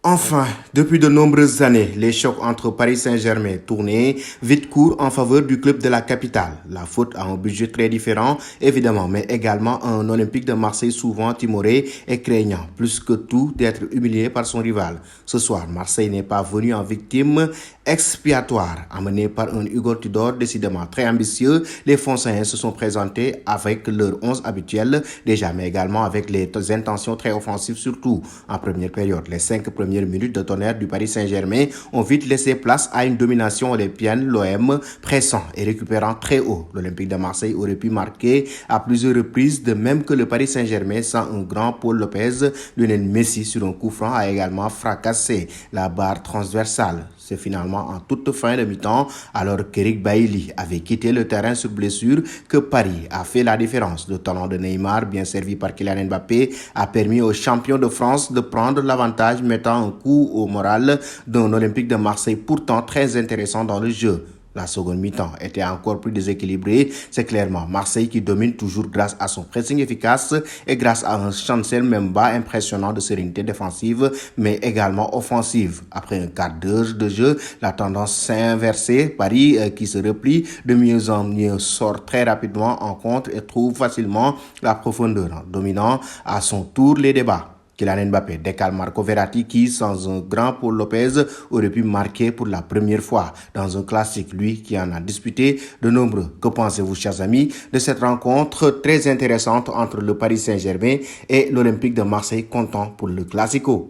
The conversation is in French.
Enfin, depuis de nombreuses années, les chocs entre Paris Saint-Germain tournaient vite court en faveur du club de la capitale. La faute à un budget très différent, évidemment, mais également un Olympique de Marseille souvent timoré et craignant, plus que tout, d'être humilié par son rival. Ce soir, Marseille n'est pas venu en victime expiatoire, amené par un Hugo Tudor décidément très ambitieux. Les Foncéens se sont présentés avec leur 11 habituel déjà, mais également avec les intentions très offensives, surtout en première période. Les 5 premières minutes de tonnerre du Paris Saint-Germain ont vite laissé place à une domination olympienne, l'OM pressant et récupérant très haut. L'Olympique de Marseille aurait pu marquer à plusieurs reprises, de même que le Paris Saint-Germain sans un grand Paul Lopez. Lionel Messi sur un coup franc a également fracassé la barre transversale. C'est finalement en toute fin de mi-temps, alors qu'Eric Bailly avait quitté le terrain sur blessure, que Paris a fait la différence. Le talent de Neymar, bien servi par Kylian Mbappé, a permis aux champions de France de prendre l'avantage, mettant un coup au moral d'un Olympique de Marseille pourtant très intéressant dans le jeu. La seconde mi-temps était encore plus déséquilibrée. C'est clairement Marseille qui domine toujours grâce à son pressing efficace et grâce à un Chancel Mbemba impressionnant de sérénité défensive, mais également offensive. Après un quart d'heure de jeu, la tendance s'est inversée. Paris, qui se replie de mieux en mieux, sort très rapidement en contre et trouve facilement la profondeur, dominant à son tour les débats. Kylian Mbappé décale Marco Verratti qui, sans un grand Paul Lopez, aurait pu marquer pour la première fois dans un classique, lui qui en a disputé de nombreux. Que pensez-vous, chers amis, de cette rencontre très intéressante entre le Paris Saint-Germain et l'Olympique de Marseille, comptant pour le Classico?